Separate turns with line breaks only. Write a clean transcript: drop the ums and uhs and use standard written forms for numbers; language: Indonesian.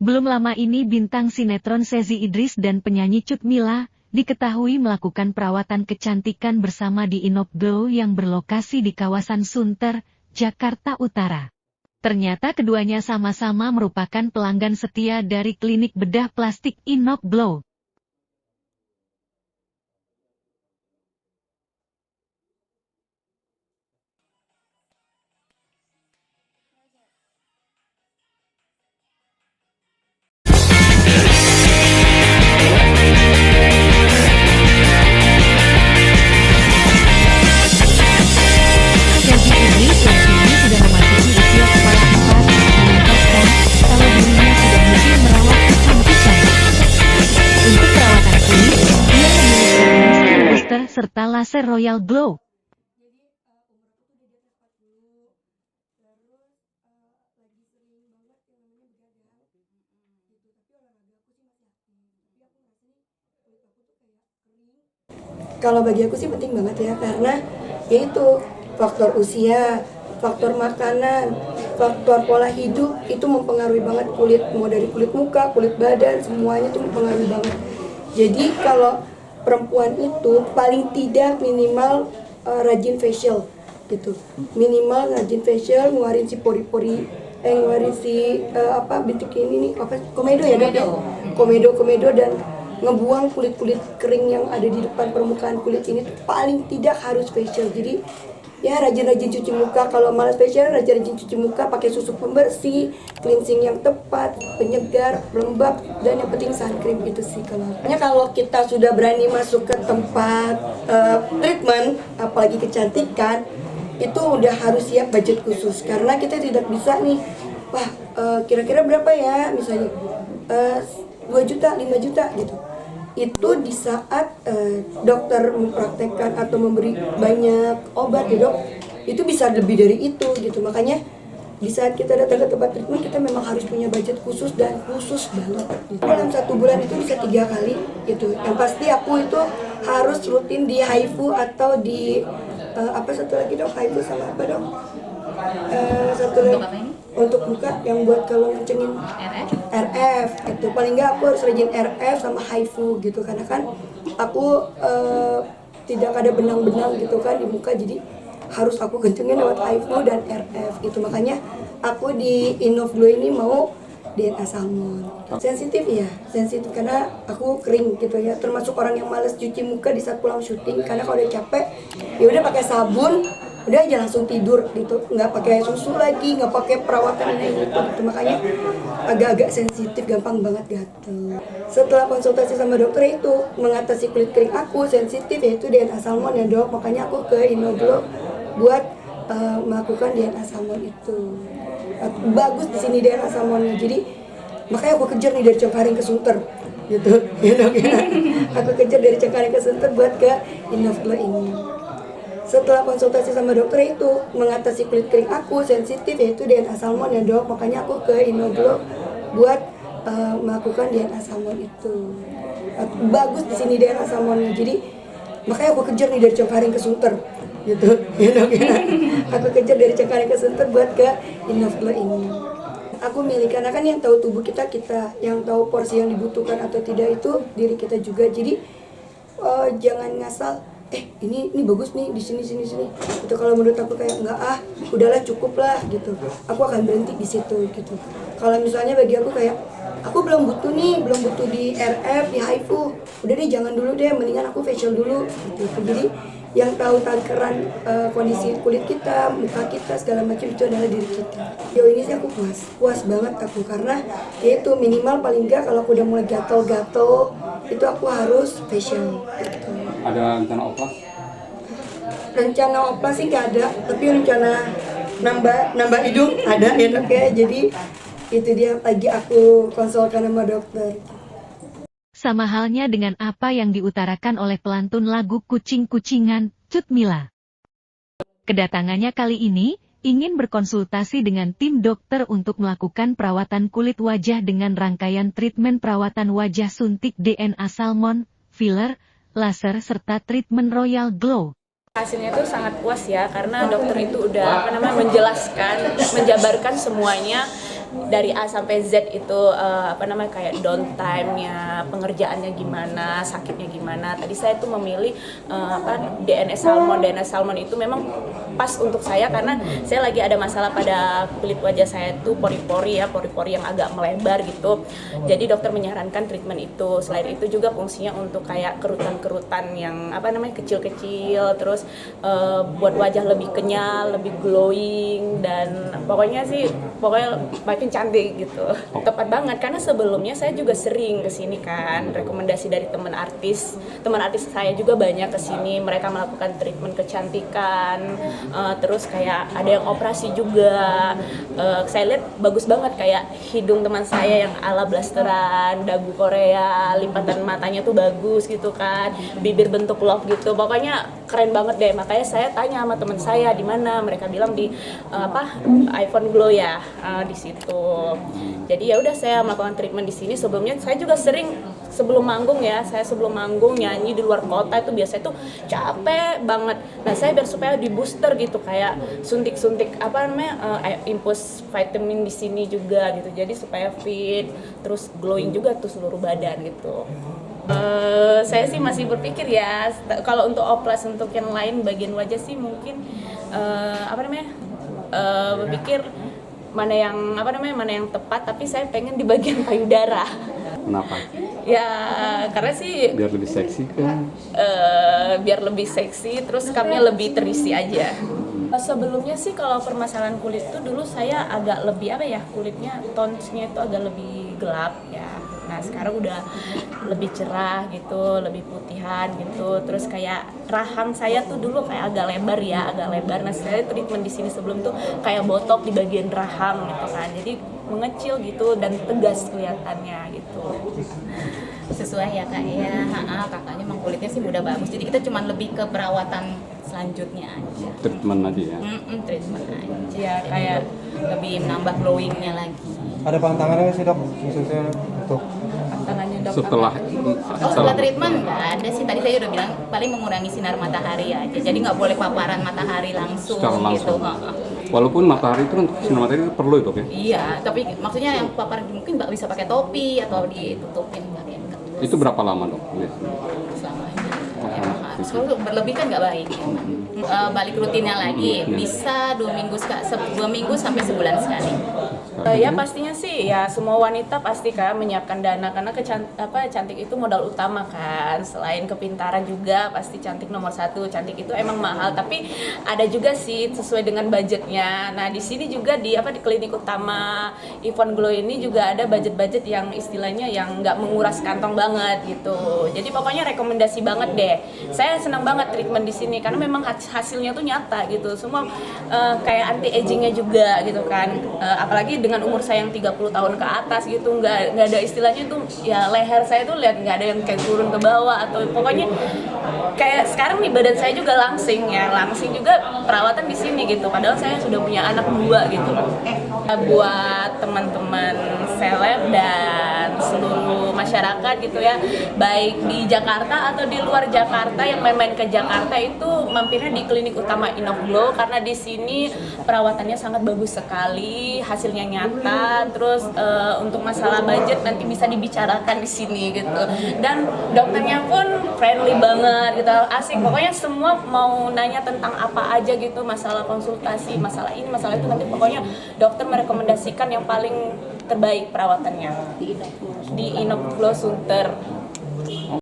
Belum lama ini bintang sinetron Sezi Idris dan penyanyi Cut Mila diketahui melakukan perawatan kecantikan bersama di Inokglow yang berlokasi di kawasan Sunter, Jakarta Utara. Ternyata keduanya sama-sama merupakan pelanggan setia dari klinik bedah plastik Inokglow. Sezi Idris yang kini sudah memasuki usia kepala 4, mengungkapkan kalau dirinya sudah mungkin merawat kecantikan. Untuk perawatan kulit, ia memilih skin booster serta laser Royal Glow.
Kalau bagi aku sih penting banget ya, karena yaitu faktor usia, faktor makanan, faktor pola hidup itu mempengaruhi banget kulit, mau dari kulit muka, kulit badan, semuanya itu mempengaruhi banget. Jadi kalau perempuan itu paling tidak minimal rajin facial gitu, minimal rajin facial, ngeluarin si pori-pori, ngeluarin si bintik ini nih apa komedo ya dok ya, komedo dan ngebuang kulit-kulit kering yang ada di depan permukaan kulit ini tuh paling tidak harus facial. Jadi ya rajin-rajin cuci muka, kalau malas facial rajin-rajin cuci muka, pakai susu pembersih, cleansing yang tepat, penyegar, pelembab, dan yang penting sun cream itu sih. Kalau kita sudah berani masuk ke tempat treatment, apalagi kecantikan, itu udah harus siap budget khusus, karena kita tidak bisa nih, wah kira-kira berapa ya, misalnya 2 juta, 5 juta gitu. Itu di saat dokter mempraktekkan atau memberi banyak obat ya dok, itu bisa lebih dari itu gitu. Makanya di saat kita datang ke tempat treatment, kita memang harus punya budget khusus dan khusus banget gitu. Dalam 1 bulan itu bisa 3 kali gitu. Yang pasti aku itu harus rutin di HIFU atau di satu lagi dok, HIFU sama apa dok? Satu lagi untuk muka yang buat kalau ngencengin RF itu paling nggak aku harus rajin RF sama HIFU gitu, karena kan aku tidak ada benang-benang gitu kan di muka, jadi harus aku kencengin lewat HIFU dan RF itu. Makanya aku di Inokglow ini mau DNA salmon. Sensitif ya, sensitif karena aku kering gitu ya, termasuk orang yang males cuci muka di saat pulang syuting, karena kalau udah capek ya udah pakai sabun, udah aja langsung tidur gitu, nggak pakai susu lagi, nggak pakai perawatan ini itu gitu. Makanya agak-agak sensitif, gampang banget gatel. Setelah konsultasi sama dokter itu mengatasi kulit kering aku sensitif yaitu DNA salmon ya dok, makanya aku ke Inokglow buat melakukan DNA salmon itu. Bagus di sini DNA salmonnya, jadi makanya aku kejar nih dari Cengkareng ke Sunter gitu ya dok ya. Aku kejar dari Cengkareng ke Sunter buat ke Inokglow ini. Setelah konsultasi sama dokter itu mengatasi kulit kering aku sensitif yaitu DNA salmon ya dok, makanya aku ke Inokglow buat melakukan DNA salmon itu. Bagus di sini DNA salmonnya, jadi makanya aku kejar nih dari Cengkareng ke Sunter gitu ya dok ya. Aku kejar dari Cengkareng ke Sunter buat ke Inokglow ini. Aku milih karena kan yang tahu tubuh kita, yang tahu porsi yang dibutuhkan atau tidak itu diri kita juga. Jadi jangan ngasal ini bagus nih di sini itu. Kalau menurut aku kayak enggak, udahlah cukup lah gitu, aku akan berhenti di situ gitu. Kalau misalnya bagi aku kayak aku belum butuh di RF, di HIFU, udah deh jangan dulu deh, mendingan aku facial dulu gitu. Jadi yang tahu takaran kondisi kulit kita, muka kita, segala macam itu adalah diri kita. Yo ini sih aku puas banget aku, karena itu minimal paling enggak kalau aku udah mulai gatel-gatel itu aku harus facial gitu.
Ada rencana oplas?
Rencana oplas sih nggak ada, tapi rencana nambah hidung ada ya dok ya. Jadi itu dia lagi aku konsulkan sama dokter.
Sama halnya dengan apa yang diutarakan oleh pelantun lagu Kucing-Kucingan, Cut Mila. Kedatangannya kali ini ingin berkonsultasi dengan tim dokter untuk melakukan perawatan kulit wajah dengan rangkaian treatment perawatan wajah suntik DNA salmon, filler, laser serta treatment Royal Glow.
Hasilnya itu sangat puas ya, karena dokter itu udah menjelaskan, menjabarkan semuanya
dari A sampai Z itu kayak downtime-nya, pengerjaannya gimana, sakitnya gimana. Tadi saya tuh memilih DNS Salmon. DNS Salmon itu memang pas untuk saya karena saya lagi ada masalah pada kulit wajah saya tuh pori-pori yang agak melebar gitu. Jadi dokter menyarankan treatment itu. Selain itu juga fungsinya untuk kayak kerutan-kerutan yang kecil-kecil, terus buat wajah lebih kenyal, lebih glowing, dan pokoknya makin cantik gitu. Tepat banget karena sebelumnya saya juga sering kesini kan, rekomendasi dari teman artis saya juga banyak kesini. Mereka melakukan treatment kecantikan, terus kayak ada yang operasi juga. Saya lihat bagus banget, kayak hidung teman saya yang ala blasteran, dagu Korea, lipatan matanya tuh bagus gitu kan, bibir bentuk love gitu. Pokoknya keren banget deh. Makanya saya tanya sama teman saya di mana, mereka bilang di iPhone Glow ya, di situ. Jadi ya udah saya melakukan treatment di sini. Sebelumnya saya juga sering sebelum manggung nyanyi di luar kota itu biasanya tuh capek banget. Nah, saya biar supaya di booster gitu, kayak suntik-suntik infus vitamin di sini juga gitu. Jadi supaya fit, terus glowing juga tuh seluruh badan gitu. Saya sih masih berpikir ya, kalau untuk oplas untuk yang lain bagian wajah sih mungkin berpikir mana yang tepat, tapi saya pengen di bagian payudara.
Kenapa?
Ya karena sih
Biar lebih seksi kan?
biar lebih seksi, terus kamnya lebih terisi aja. Sebelumnya sih kalau permasalahan kulit tuh dulu saya agak lebih kulitnya tonsnya itu agak lebih gelap ya. Nah sekarang udah lebih cerah gitu, lebih putihan gitu. Terus kayak rahang saya tuh dulu kayak agak lebar. Nah saya treatment di sini sebelum tuh kayak botok di bagian rahang gitu kan. Jadi mengecil gitu dan tegas kelihatannya gitu.
Sesuai ya kak ya, kakaknya emang kulitnya sih udah bagus, jadi kita cuma lebih ke perawatan selanjutnya aja,
Treatment aja ya?
treatment aja
Ya
jadi
kayak
lebih menambah glowingnya lagi.
Ada pantangannya nggak sih dok, khususnya untuk
tangannya dok.
Setelah treatment nggak ada sih, tadi saya udah bilang paling mengurangi sinar matahari aja, jadi nggak boleh paparan matahari langsung,
Secara langsung.
gitu.
Walaupun matahari itu kan, sinar matahari itu perlu itu ya?
Iya, tapi maksudnya yang paparan mungkin nggak bisa pakai topi atau ditutupin pakai
Itu berapa lama dok?
selamanya. Emang harus, kalau berlebih kan nggak baik. Balik rutinnya lagi, bisa 2 minggu sampai sebulan sekali.
Ya pastinya sih ya semua wanita pasti kan menyiapkan dana karena cantik itu modal utama kan. Selain kepintaran juga pasti cantik nomor 1. Cantik itu emang mahal, tapi ada juga sih sesuai dengan budgetnya. Nah di sini juga di klinik utama Yvonne Glow ini juga ada budget yang istilahnya yang nggak menguras kantong banget gitu. Jadi pokoknya rekomendasi banget deh. Saya senang banget treatment di sini karena memang hasilnya tuh nyata gitu. Semua kayak anti agingnya juga gitu kan. Apalagi dengan umur saya yang 30 tahun ke atas gitu, nggak ada istilahnya tuh ya leher saya tuh lihat nggak ada yang kayak turun ke bawah atau pokoknya kayak sekarang nih badan saya juga langsing juga perawatan di sini gitu. Padahal saya sudah punya anak 2 gitu. Buat teman-teman seleb dan seluruh masyarakat gitu ya, baik di Jakarta atau di luar Jakarta yang main-main ke Jakarta itu mampirnya di klinik utama Inoglow karena di sini perawatannya sangat bagus sekali, hasilnya nyata. Terus untuk masalah budget nanti bisa dibicarakan di sini gitu. Dan dokternya pun friendly banget gitu, asik. Pokoknya semua mau nanya tentang apa aja gitu, masalah konsultasi, masalah ini, masalah itu, nanti pokoknya dokter merekomendasikan yang paling terbaik perawatannya di Inoglow Sunter.